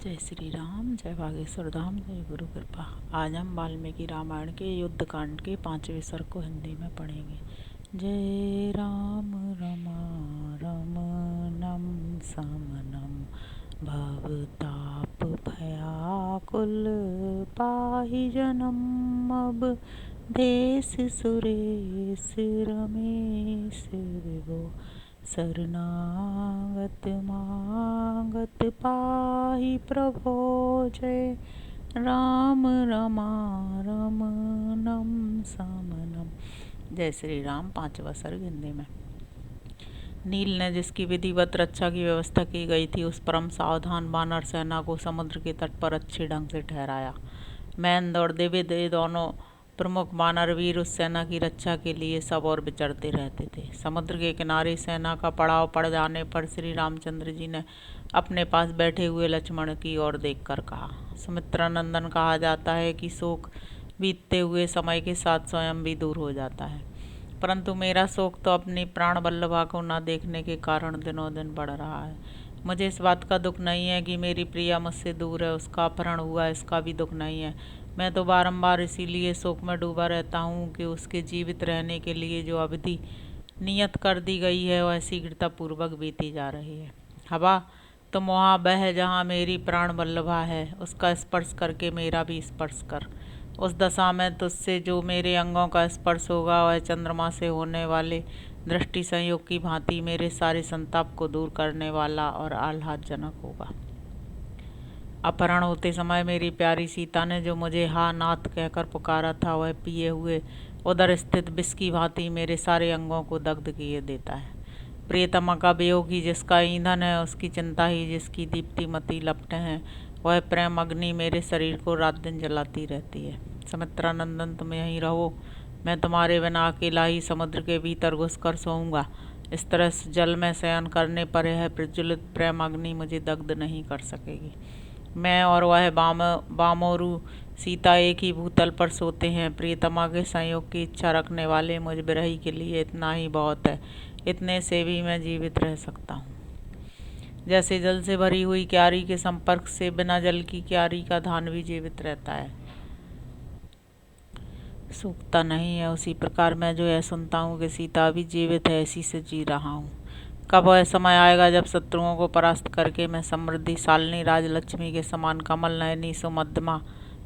जय श्री राम, जय बागेश्वर धाम, जय गुरु कृपा। आज हम वाल्मीकि रामायण के युद्ध कांड के 5वें सर्ग को हिंदी में पढ़ेंगे। जय राम रमणम समनम भवताप भयाकुल पाहि जनम अब देश सुरेश रमेश विभो शरणागत मागत पाहि प्रभो। जय राम रमणम समनम। जय श्री राम। 5वां सर्ग हिंदी में। नील ने जिसकी विधिवत रक्षा की व्यवस्था की गई थी उस परम सावधान वानर सेना को समुद्र के तट पर अच्छे ढंग से ठहराया। मैंद और दिव्य दोनों प्रमुख वानरवीर उस सेना की रक्षा के लिए सब और विचरते रहते थे। समुद्र के किनारे सेना का पड़ाव पड़ जाने पर श्री रामचंद्र जी ने अपने पास बैठे हुए लक्ष्मण की ओर देखकर कहा, सुमित्रानंदन कहा जाता है कि शोक बीतते हुए समय के साथ स्वयं भी दूर हो जाता है, परंतु मेरा शोक तो अपनी प्राण वल्लभा को न देखने के कारण दिनों दिन बढ़ रहा है। मुझे इस बात का दुख नहीं है कि मेरी प्रिया मुझसे दूर है, उसका अपहरण हुआ, इसका भी दुख नहीं है। मैं तो बारंबार इसीलिए शोक में डूबा रहता हूँ कि उसके जीवित रहने के लिए जो अवधि नियत कर दी गई है वह शीघ्रतापूर्वक बीती जा रही है। हवा तुम वहाँ बह जहाँ मेरी प्राण वल्लभा है, उसका स्पर्श करके मेरा भी स्पर्श कर। उस दशा में तुझसे जो मेरे अंगों का स्पर्श होगा वह चंद्रमा से होने वाले दृष्टि संयोग की भांति मेरे सारे संताप को दूर करने वाला और आह्लादजनक होगा। अपहरण होते समय मेरी प्यारी सीता ने जो मुझे हा नाथ कहकर पुकारा था वह पिए हुए उधर स्थित विष की भांति मेरे सारे अंगों को दग्ध किए देता है। प्रियतमा का वियोग ही जिसका ईंधन है, उसकी चिंता ही जिसकी दीप्तिमती लपटें हैं, वह प्रेम अग्नि मेरे शरीर को रात दिन जलाती रहती है। सुमित्रानंदन तुम यहीं रहो, मैं तुम्हारे बिना अकेला ही समुद्र के भीतर घुसकर सोऊंगा। इस तरह से जल में शयन करने पर यह प्रज्वलित प्रेम अग्नि मुझे दग्ध नहीं कर सकेगी। मैं और वह बामोरु सीता एक ही भूतल पर सोते हैं। प्रियतमा के संयोग की इच्छा रखने वाले मुझ विरही के लिए इतना ही बहुत है, इतने से भी मैं जीवित रह सकता हूँ। जैसे जल से भरी हुई क्यारी के संपर्क से बिना जल की क्यारी का धान भी जीवित रहता है, सूखता नहीं है, उसी प्रकार मैं जो यह सुनता हूँ कि सीता भी जीवित है, इसी से जी रहा हूँ। कब वह समय आएगा जब शत्रुओं को परास्त करके मैं समृद्धिशालिनी राजलक्ष्मी के समान कमल नयनी सुमध्यमा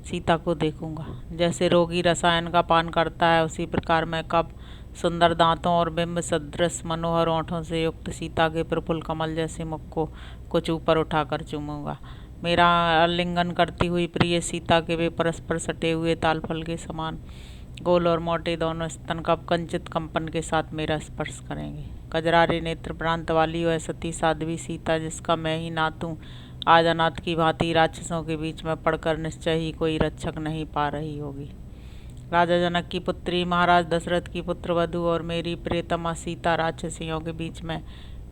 सीता को देखूंगा। जैसे रोगी रसायन का पान करता है, उसी प्रकार मैं कब सुंदर दांतों और बिंब सदृश मनोहर ओंठों से युक्त सीता के प्रफुल्ल कमल जैसे मुख को कुछ ऊपर उठाकर चूमूंगा। मेरा आलिंगन करती हुई प्रिय सीता के वे परस्पर सटे हुए तालफल के समान गोल और मोटे दोनों स्तन कब कंचित कंपन के साथ मेरा स्पर्श करेंगे। कजरारे नेत्र प्रांत वाली वह सती साध्वी सीता, जिसका मैं ही नाथ हूँ, आज अनाथ की भांति राक्षसों के बीच में पड़कर निश्चय ही कोई रक्षक नहीं पा रही होगी। राजा जनक की पुत्री, महाराज दशरथ की पुत्र वधु और मेरी प्रियतमा सीता राक्षसियों के बीच में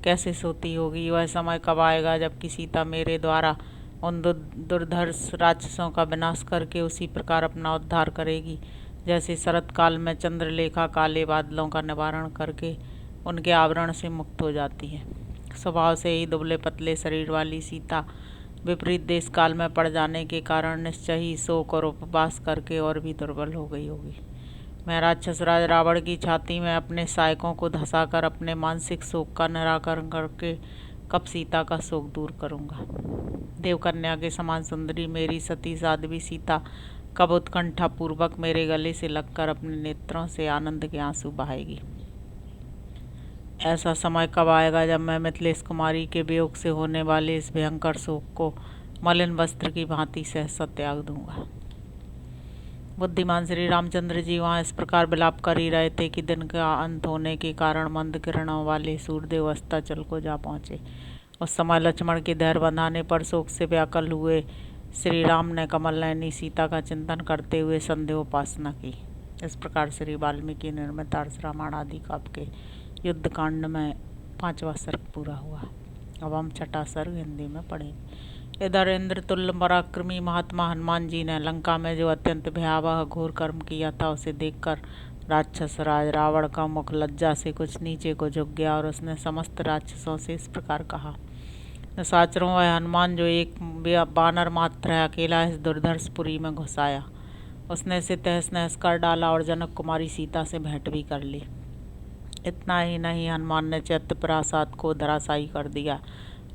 कैसे सोती होगी। वह समय कब आएगा जबकि सीता मेरे द्वारा उन दुर्धर्ष राक्षसों का विनाश करके उसी प्रकार अपना उद्धार करेगी, जैसे शरत काल में चंद्रलेखा काले बादलों का निवारण करके उनके आवरण से मुक्त हो जाती है। स्वभाव से ही दुबले पतले शरीर वाली सीता विपरीत देश काल में पड़ जाने के कारण निश्चय ही शोक और उपवास करके और भी दुर्बल हो गई होगी। मैं राक्षस राज रावण की छाती में अपने सहायकों को धंसाकर अपने मानसिक शोक का निराकरण करके कब सीता का शोक दूर करूंगा। देवकन्या के समान सुंदरी मेरी सती साध्वी सीता कब उत्कंठा पूर्वक मेरे गले से लगकर अपने नेत्रों से आनंद के आंसू बहाएगी। ऐसा समय कब आएगा जब मैं मिथिलेश कुमारी के वियोग से होने वाले इस भयंकर शोक को मलिन वस्त्र की भांति सहसा त्याग दूंगा। बुद्धिमान श्री रामचंद्र जी वहाँ इस प्रकार विलाप कर ही रहे थे कि दिन का अंत होने के कारण मंद किरणों वाले सूर्यदेव अस्ताचल को जा पहुँचे। उस समय लक्ष्मण के धैर्य बंधाने पर शोक से व्याकुल हुए श्री राम ने कमल नयनी सीता का चिंतन करते हुए संध्योपासना की। इस प्रकार श्री वाल्मीकि निर्मित आर्ष रामायण आदि काव्य के युद्ध कांड में 5वां सर्ग पूरा हुआ। अब हम 6वां सर्ग हिंदी में पढ़ेंगे। इधर इंद्रतुल्य पराक्रमी महात्मा हनुमान जी ने लंका में जो अत्यंत भयावह घोर कर्म किया था उसे देखकर राक्षस राज रावण का मुख लज्जा से कुछ नीचे को झुक गया और उसने समस्त राक्षसों से इस प्रकार कहा, निशाचरों वह हनुमान जो एक बानर मात्र है अकेला इस दुर्धर्षपुरी में घुस आया। उसने इसे तहस नहस कर डाला और जनक कुमारी सीता से भेंट भी कर ली। इतना ही नहीं, हनुमान ने चैत्य प्रासाद को धराशायी कर दिया,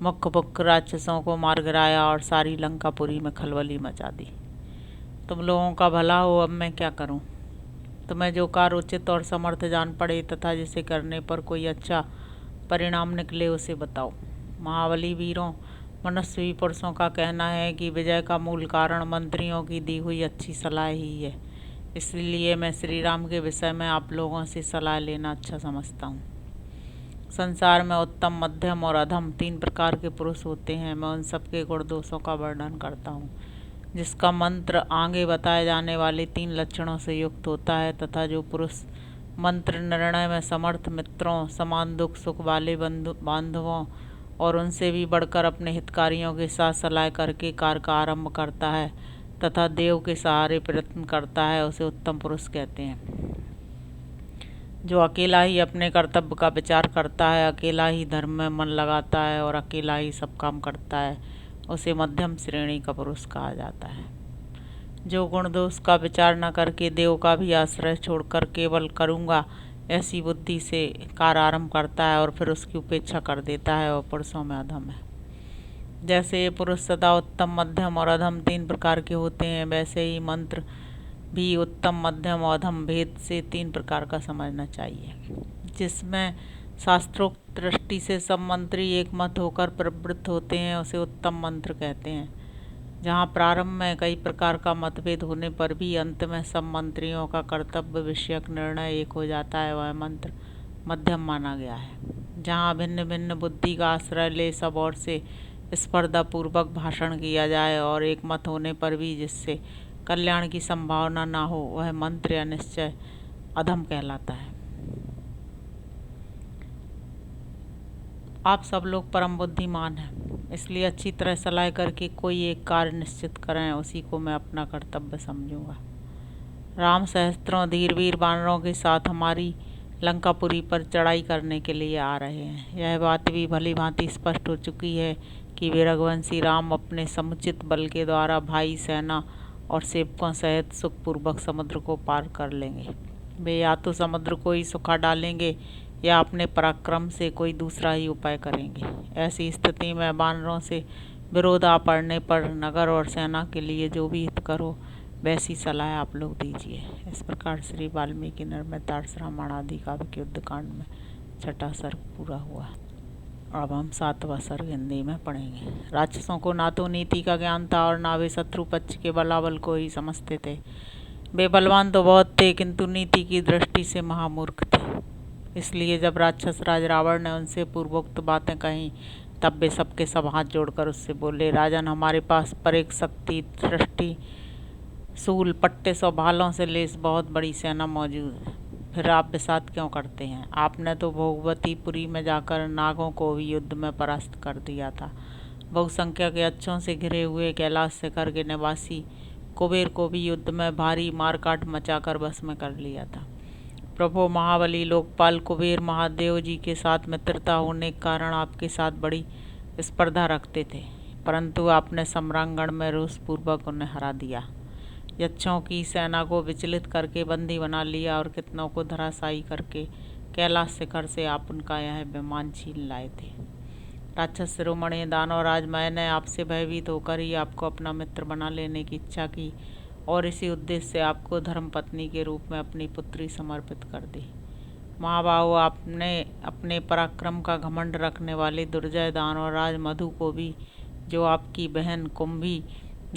मुख्य राक्षसों को मार गिराया और सारी लंकापुरी में खलबली मचा दी। तुम लोगों का भला हो, अब मैं क्या करूं? तुम्हें जो कार्य उचित और समर्थ जान पड़े तथा जिसे करने पर कोई अच्छा परिणाम निकले उसे बताओ। महाबली वीरों, मनस्वी पुरुषों का कहना है कि विजय का मूल कारण मंत्रियों की दी हुई अच्छी सलाह ही है। इसलिए मैं श्री राम के विषय में आप लोगों से सलाह लेना अच्छा समझता हूँ। संसार में उत्तम, मध्यम और अधम 3 प्रकार के पुरुष होते हैं। मैं उन सबके गुण दोषों का वर्णन करता हूँ। जिसका मंत्र आगे बताए जाने वाले 3 लक्षणों से युक्त होता है तथा जो पुरुष मंत्र निर्णय में समर्थ, मित्रों, समान दुख सुख वाले बांधवों और उनसे भी बढ़कर अपने हितकारियों के साथ सलाह करके कार्य का आरंभ करता है तथा देव के सहारे प्रयत्न करता है, उसे उत्तम पुरुष कहते हैं। जो अकेला ही अपने कर्तव्य का विचार करता है, अकेला ही धर्म में मन लगाता है और अकेला ही सब काम करता है, उसे मध्यम श्रेणी का पुरुष कहा जाता है। जो गुण दोष का विचार न करके देव का भी आश्रय छोड़कर केवल करूँगा ऐसी बुद्धि से कार्य आरंभ करता है और फिर उसकी उपेक्षा कर देता है, और पुरुषों में अधम है। जैसे ये पुरुष सदा उत्तम, मध्यम और अधम 3 प्रकार के होते हैं, वैसे ही मंत्र भी उत्तम, मध्यम और अधम भेद से 3 प्रकार का समझना चाहिए। जिसमें शास्त्रोक्त दृष्टि से सब मंत्री एक मत होकर प्रवृत्त होते हैं, उसे उत्तम मंत्र कहते हैं। जहाँ प्रारंभ में कई प्रकार का मतभेद होने पर भी अंत में सब मंत्रियों का कर्तव्य विषयक निर्णय एक हो जाता है, वह मंत्र मध्यम माना गया है। जहाँ भिन्न भिन्न बुद्धि का आश्रय ले सब ओर से स्पर्धापूर्वक भाषण किया जाए और एक मत होने पर भी जिससे कल्याण की संभावना ना हो, वह मंत्र या निश्चय अधम कहलाता है। आप सब लोग परम बुद्धिमान हैं, इसलिए अच्छी तरह सलाह करके कोई एक कार्य निश्चित करें, उसी को मैं अपना कर्तव्य समझूंगा। राम सहस्त्रों धीर वीर वानरों के साथ हमारी लंकापुरी पर चढ़ाई करने के लिए आ रहे हैं। यह बात भी भली भांति स्पष्ट हो चुकी है कि वे रघुवंशी राम अपने समुचित बल के द्वारा भाई, सेना और सेवकों सहित सुखपूर्वक समुद्र को पार कर लेंगे। वे या तो समुद्र को ही सुखा डालेंगे या अपने पराक्रम से कोई दूसरा ही उपाय करेंगे। ऐसी स्थिति में वानरों से विरोध आ पड़ने पर नगर और सेना के लिए जो भी हित करो वैसी सलाह आप लोग दीजिए। इस प्रकार श्री वाल्मीकि नर्मदार्ष रामायण आदि काव्य के युद्धकांड में 6वां सर्ग पूरा हुआ। अब हम 7वां सर्ग हिंदी में पढ़ेंगे। राक्षसों को ना तो नीति का ज्ञान था और ना वे शत्रु पक्ष के बलाबल को ही समझते थे। वे बलवान तो बहुत थे किंतु नीति की दृष्टि से महामूर्ख थे। इसलिए जब राक्षस राज रावण ने उनसे पूर्वोक्त बातें कहीं तब वे सबके सब हाथ जोड़कर उससे बोले, राजन, हमारे पास पर एक शक्ति, दृष्टि, सूल, पट्टे, 100 भालों से लेस बहुत बड़ी सेना मौजूद है। फिर आप विषाद क्यों करते हैं? आपने तो भोगवतीपुरी में जाकर नागों को भी युद्ध में परास्त कर दिया था। बहुसंख्या के अच्छों से घिरे हुए कैलाश शिखर के निवासी कुबेर को भी युद्ध में भारी मारकाट मचाकर बस में कर लिया था। प्रभु महाबली लोकपाल कुबेर महादेव जी के साथ मित्रता होने के कारण आपके साथ बड़ी स्पर्धा रखते थे, परंतु आपने सम्रांगण में रोषपूर्वक उन्हें हरा दिया। यक्षों की सेना को विचलित करके बंदी बना लिया और कितनों को धराशायी करके कैलाश शिखर से आप उनका यह विमान छीन लाए थे। राक्षस शिरोमणि दानवराज, मैंने आपसे भयभीत होकर ही आपको अपना मित्र बना लेने की इच्छा की और इसी उद्देश्य से आपको धर्मपत्नी के रूप में अपनी पुत्री समर्पित कर दी। महाबाहु, आपने अपने पराक्रम का घमंड रखने वाले दुर्जय दानवराज मधु को भी, जो आपकी बहन कुंभी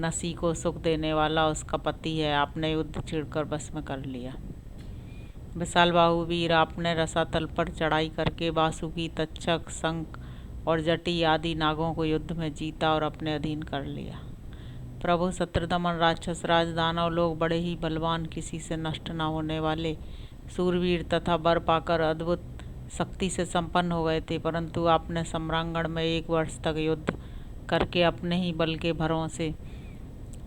नसी को सुख देने वाला उसका पति है, आपने युद्ध छेड़कर बस में कर लिया। विशाल बाहु वीर, आपने रसातल पर चढ़ाई करके वासुकी, तक्षक, शंख और जटी आदि नागों को युद्ध में जीता और अपने अधीन कर लिया। प्रभु शत्रुदमन, राक्षस राज दानव लोग बड़े ही बलवान, किसी से नष्ट न होने वाले सूरवीर तथा वर पाकर अद्भुत शक्ति से संपन्न हो गए थे, परंतु आपने सम्रांगण में 1 वर्ष तक युद्ध करके अपने ही बल के भरों से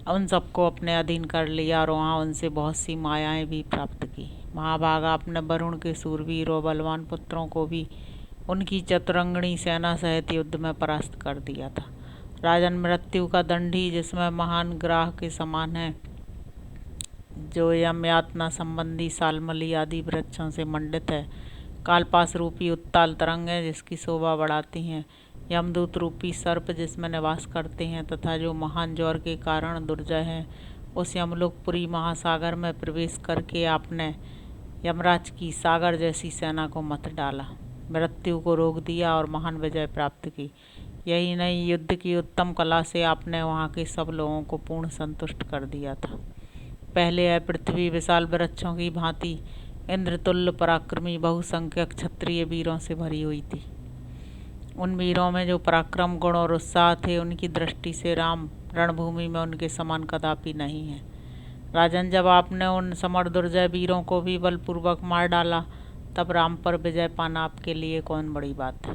उन सबको अपने अधीन कर लिया और वहाँ उनसे बहुत सी मायाएं भी प्राप्त की। महाभागा, आपने वरुण के सूरवीर और बलवान पुत्रों को भी उनकी चतुरंगणी सेना सहित युद्ध में परास्त कर दिया था। राजन, मृत्यु का दंड ही जिसमें महान ग्राह के समान है, जो यम यातना संबंधी सालमली आदि वृक्षों से मंडित है, कालपास रूपी उत्ताल तरंगें जिसकी शोभा बढ़ाती हैं, यमदूत रूपी सर्प जिसमें निवास करते हैं, तथा जो महान ज्वर के कारण दुर्जय हैं, उस यमलोकपुरी महासागर में प्रवेश करके आपने यमराज की सागर जैसी सेना को मत डाला, मृत्यु को रोक दिया और महान विजय प्राप्त की। यही नहीं, युद्ध की उत्तम कला से आपने वहाँ के सब लोगों को पूर्ण संतुष्ट कर दिया था। पहले यह पृथ्वी विशाल वृक्षों की भांति इंद्रतुल्य पराक्रमी बहुसंख्यक क्षत्रिय वीरों से भरी हुई थी। उन वीरों में जो पराक्रम, गुण और उत्साह थे, उनकी दृष्टि से राम रणभूमि में उनके समान कदापि नहीं है। राजन, जब आपने उन समर दुर्जय वीरों को भी बलपूर्वक मार डाला, तब राम पर विजय पाना आपके लिए कौन बड़ी बात है।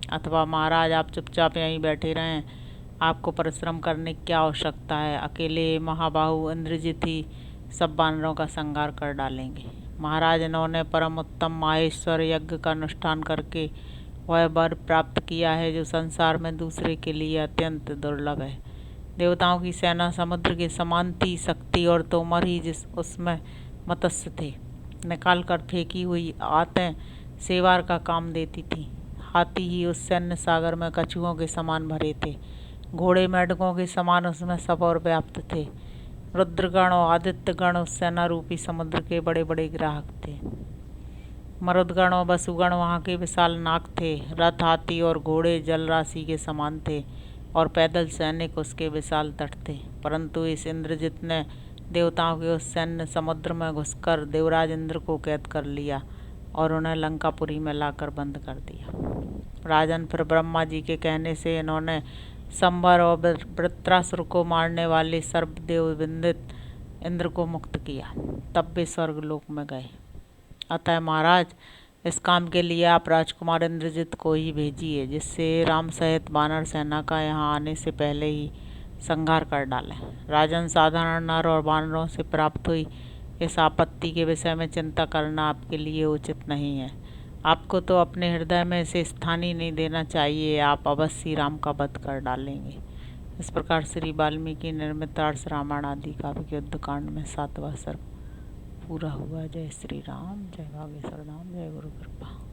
अथवा महाराज, आप चुपचाप यहीं बैठे रहें, आपको परिश्रम करने की क्या आवश्यकता है। अकेले महाबाहु इंद्रजित ही सब वानरों का संहार कर डालेंगे। महाराज, इन्होंने परम उत्तम माहेश्वर यज्ञ का अनुष्ठान करके वह वर प्राप्त किया है जो संसार में दूसरे के लिए अत्यंत दुर्लभ है। देवताओं की सेना समुद्र के समान थी, शक्ति और तोमर ही जिस उसमें मत्स्य थे। निकाल कर फेंकी हुई आतें सेवार का काम देती थी। हाथी ही उस सैन्य सागर में कछुओं के समान भरे थे। घोड़े मेढकों के समान उसमें सब और व्याप्त थे। रुद्रगण और आदित्यगण उस सेना रूपी समुद्र के बड़े बड़े ग्राहक थे। मरुदगण और वसुगण वहाँ के विशाल नाग थे। रथ, हाथी और घोड़े जल राशि के समान थे और पैदल सैनिक उसके विशाल तट थे। परंतु इस इंद्रजित ने देवताओं के उस सैन्य समुद्र में घुसकर देवराज इंद्र को कैद कर लिया और उन्हें लंकापुरी में लाकर बंद कर दिया। राजन, फिर ब्रह्मा जी के कहने से इन्होंने संभर और वृत्रासुर को मारने वाले सर्वदेव विंदित इंद्र को मुक्त किया। तब वे स्वर्गलोक में गए। अतः महाराज, इस काम के लिए आप राजकुमार इंद्रजित को ही भेजिए, जिससे राम सहित वानर सेना का यहाँ आने से पहले ही संहार कर डालें। राजन, साधारण नर और वानरों से प्राप्त हुई इस आपत्ति के विषय में चिंता करना आपके लिए उचित नहीं है। आपको तो अपने हृदय में इसे स्थान ही नहीं देना चाहिए। आप अवश्य राम का वध कर डालेंगे। इस प्रकार श्री वाल्मीकि निर्मित आर्ष रामायण आदि काव्य युद्धकांड में 7वां सर्ग पूरा हुआ। जय श्री राम, जय बागेश्वर धाम, जय गुरु कृपा।